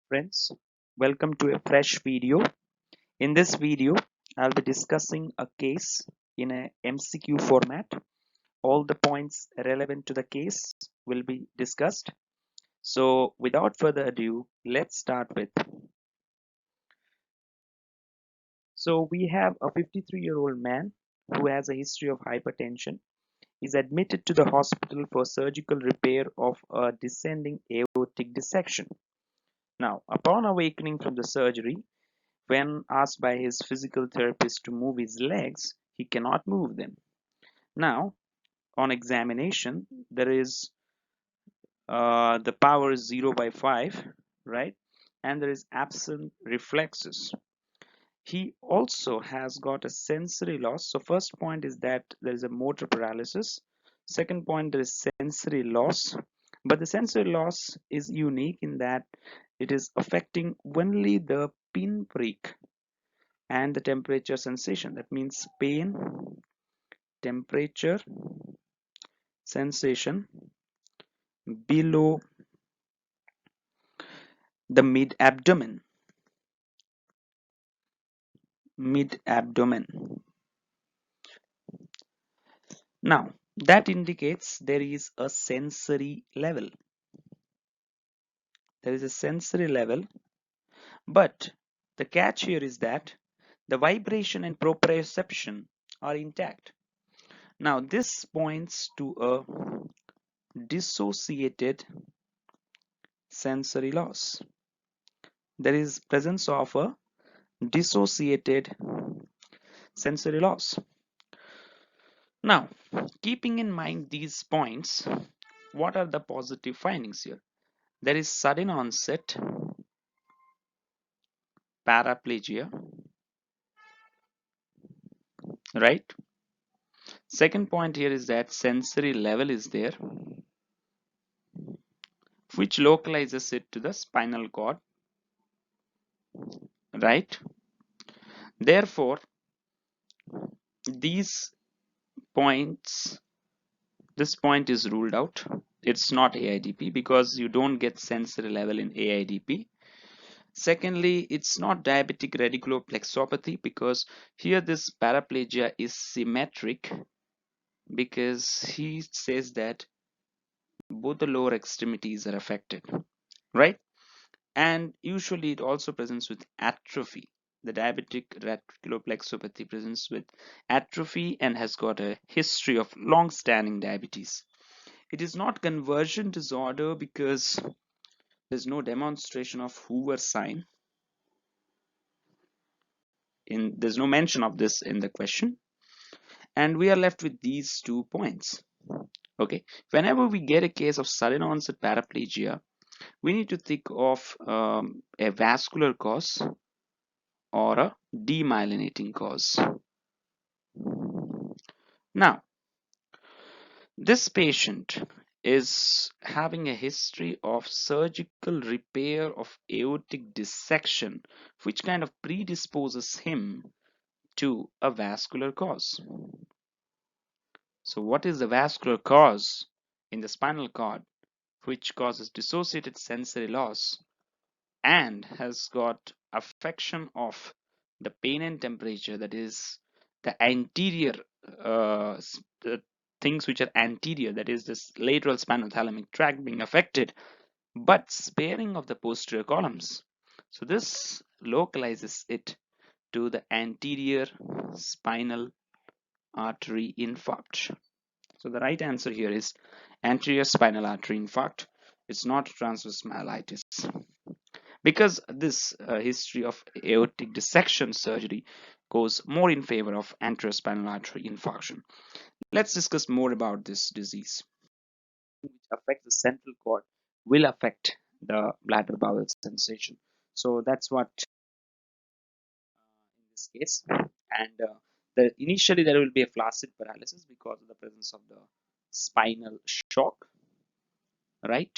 Friends, welcome to a fresh video. In this video, I'll be discussing a case in a MCQ format. All the points relevant to the case will be discussed. So without further ado, let's start with. So we have a 53-year-old man who has a history of hypertension. Is admitted to the hospital for surgical repair of a descending aortic dissection. Now, upon awakening from the surgery, when asked by his physical therapist to move his legs, he cannot move them. Now, on examination, there is the power is 0 by 5, right? And there is absent reflexes. He also has got a sensory loss. So first point is that there is a motor paralysis. Second point, there is sensory loss. But the sensory loss is unique in that it is affecting only the pinprick and the temperature sensation. That means pain, temperature, sensation below the mid abdomen. Now that indicates there is a sensory level. There is a sensory level, but the catch here is that the vibration and proprioception are intact. Now this points to a dissociated sensory loss. There is presence of a dissociated sensory loss. Now, keeping in mind these points, what are the positive findings here? There is sudden onset paraplegia, right? Second point here is that sensory level is there, which localizes it to the spinal cord, right? Therefore, these points, this point is ruled out. It's not AIDP because you don't get sensory level in AIDP. Secondly, it's not diabetic radiculoplexiopathy because here this paraplegia is symmetric, because he says that both the lower extremities are affected, right? And usually it also presents with atrophy. The diabetic radiculoplexiopathy presents with atrophy and has got a history of long-standing diabetes. It is not conversion disorder because there's no demonstration of Hoover sign. There's no mention of this in the question, and we are left with these 2 points. Okay, whenever we get a case of sudden onset paraplegia, we need to think of a vascular cause or a demyelinating cause. Now, this patient is having a history of surgical repair of aortic dissection, which kind of predisposes him to a vascular cause. So what is the vascular cause in the spinal cord which causes dissociated sensory loss and has got affection of the pain and temperature, that is the anterior the things which are anterior, that is this lateral spinothalamic tract being affected, but sparing of the posterior columns. So this localizes it to the anterior spinal artery infarct. So the right answer here is anterior spinal artery infarct. It's not transverse myelitis. Because this history of aortic dissection surgery goes more in favor of anterior spinal artery infarction. Let's discuss more about this disease. Which affects the central cord will affect the bladder bowel sensation. So that's what in this case. And initially there will be a flaccid paralysis because of the presence of the spinal shock, right?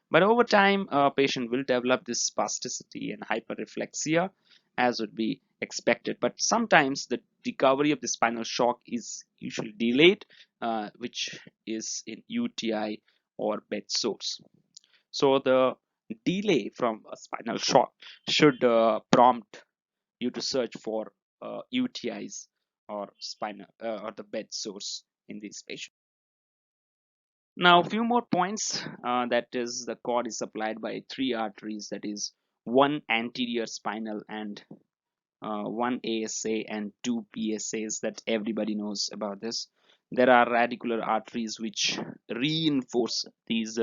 But over time, a patient will develop this spasticity and hyperreflexia as would be expected. But sometimes the recovery of the spinal shock is usually delayed, which is in UTI or bed sores. So the delay from a spinal shock should prompt you to search for UTIs or spinal or the bed source in these patients. Now, a few more points. That is, the cord is supplied by three arteries. That is, one anterior spinal and one ASA and two PSAs that everybody knows about this. There are radicular arteries which reinforce these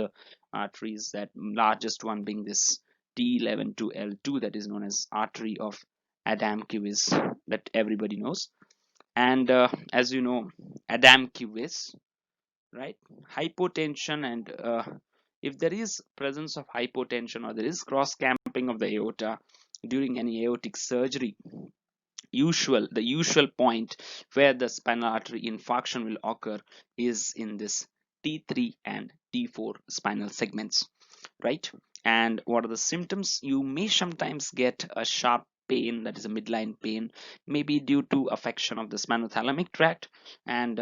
arteries, that largest one being this T11 to L2, that is known as artery of Adam-Kivis, that everybody knows. And as you know, Adam-Kivis, right? Hypotension, and if there is presence of hypotension or there is cross clamping of the aorta during any aortic surgery, the usual point where the spinal artery infarction will occur is in this T3 and T4 spinal segments, right? And what are the symptoms? You may sometimes get a sharp pain, that is a midline pain, maybe due to affection of the spinothalamic tract, and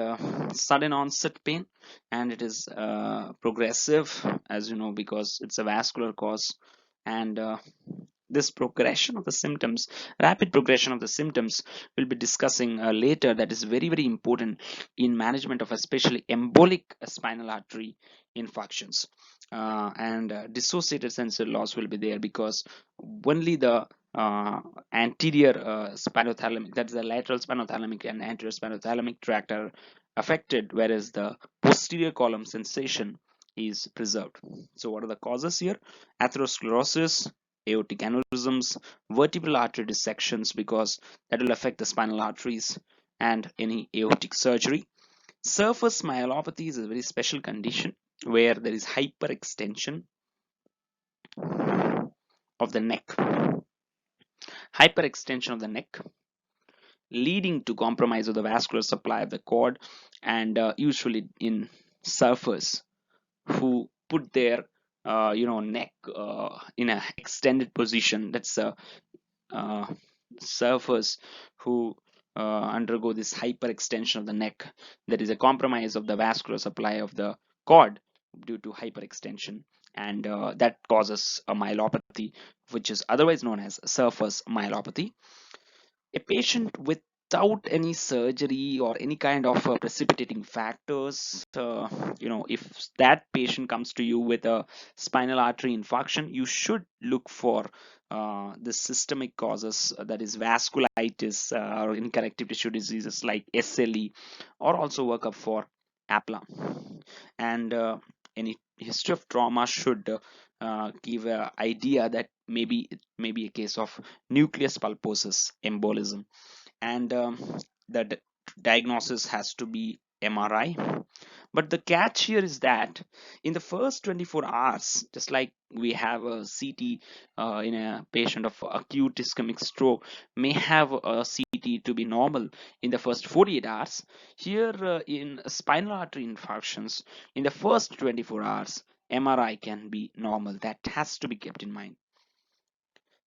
sudden onset pain, and it is progressive, as you know, because it's a vascular cause. And this progression of the symptoms, rapid progression of the symptoms, we'll be discussing later. That is very, very important in management of especially embolic spinal artery infarctions. And dissociated sensory loss will be there, because only the anterior spinothalamic, that's the lateral spinothalamic and anterior spinothalamic tract, are affected, whereas the posterior column sensation is preserved. So what are the causes here? Atherosclerosis, aortic aneurysms, vertebral artery dissections, because that will affect the spinal arteries, and any aortic surgery. Surface myelopathy is a very special condition where there is hyperextension of the neck, hyperextension of the neck, leading to compromise of the vascular supply of the cord, and usually in surfers who put their neck in a extended position. That's uh, surfers who undergo this hyperextension of the neck. There is a compromise of the vascular supply of the cord due to hyperextension, and that causes a myelopathy, which is otherwise known as surface myelopathy. A patient without any surgery or any kind of precipitating factors, if that patient comes to you with a spinal artery infarction, you should look for the systemic causes, that is vasculitis or connective tissue diseases like SLE, or also work up for APLA. And any history of trauma should give an idea that maybe it may be a case of nucleus pulposus embolism. And the diagnosis has to be MRI. But the catch here is that in the first 24 hours, just like we have a CT in a patient of acute ischemic stroke may have a CT to be normal in the first 48 hours, here in spinal artery infarctions, in the first 24 hours, MRI can be normal. That has to be kept in mind.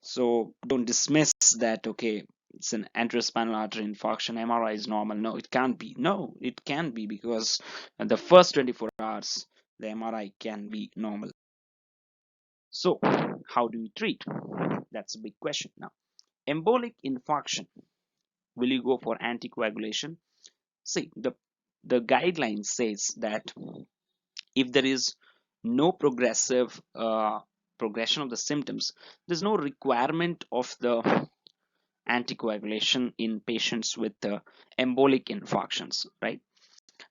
So don't dismiss that, okay, it's an anterospinal artery infarction, MRI is normal. No, it can't be. No, it can be, because in the first 24 hours, the MRI can be normal. So how do we treat? That's a big question now. Embolic infarction. Will you go for anticoagulation? See, the guideline says that if there is no progressive progression of the symptoms, there's no requirement of the anticoagulation in patients with embolic infarctions, right?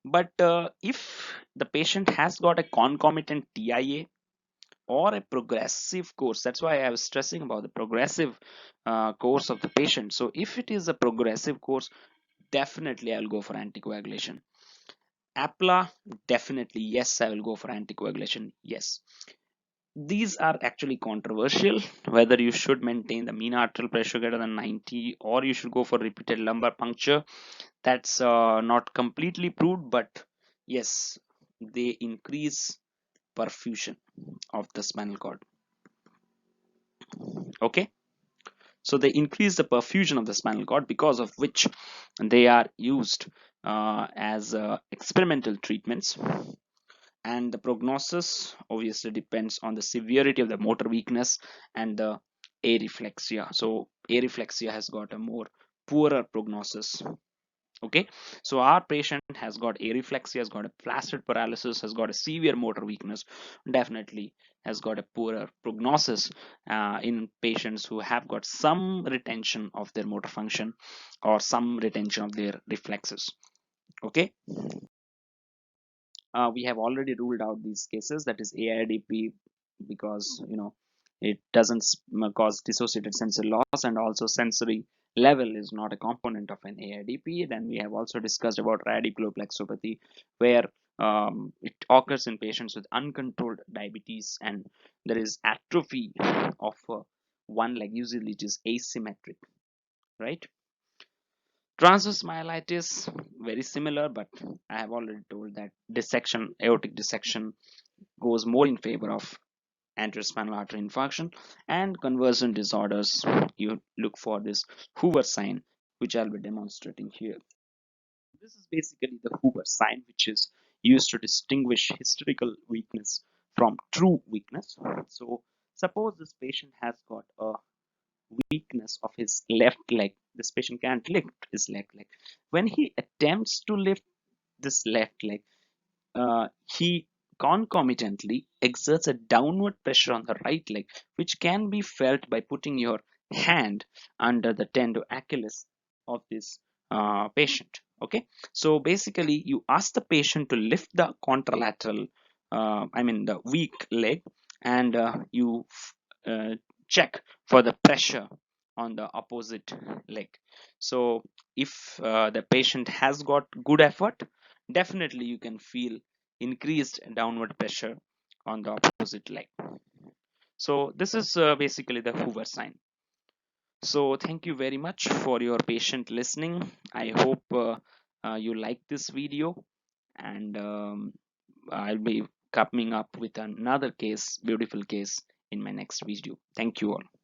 But if the patient has got a concomitant TIA or a progressive course, that's why I was stressing about the progressive course of the patient. So if it is a progressive course, definitely I will go for anticoagulation. APLA, definitely yes, I will go for anticoagulation. Yes, these are actually controversial, whether you should maintain the mean arterial pressure greater than 90 or you should go for repeated lumbar puncture. That's not completely proved, but yes, they increase perfusion of the spinal cord. Okay, so they increase the perfusion of the spinal cord, because of which they are used as experimental treatments. And the prognosis obviously depends on the severity of the motor weakness and the areflexia. So areflexia has got a more poorer prognosis. Okay, so our patient has got areflexia, has got a flaccid paralysis, has got a severe motor weakness, definitely has got a poorer prognosis in patients who have got some retention of their motor function or some retention of their reflexes. Okay, we have already ruled out these cases, that is AIDP, because it doesn't cause dissociated sensory loss, and also sensory level is not a component of an AIDP. Then we have also discussed about radiculoplexopathy, where it occurs in patients with uncontrolled diabetes, and there is atrophy of one leg, usually it is asymmetric, right? Transverse myelitis, very similar, but I have already told that dissection, aortic dissection, goes more in favor of anterior spinal artery infarction. And conversion disorders, you look for this Hoover sign, which I'll be demonstrating here. This is basically the Hoover sign, which is used to distinguish hysterical weakness from true weakness. So suppose this patient has got a weakness of his left leg. This patient can't lift his left leg. When he attempts to lift this left leg, he concomitantly exerts a downward pressure on the right leg, which can be felt by putting your hand under the tendo Achilles of this patient. Okay, so basically, you ask the patient to lift the contralateral, I mean the weak leg, and you uh, check for the pressure on the opposite leg. So if the patient has got good effort, definitely you can feel increased downward pressure on the opposite leg. So this is basically the Hoover sign. So thank you very much for your patient listening. I hope you like this video, and I'll be coming up with another case, beautiful case, in my next video. Thank you all.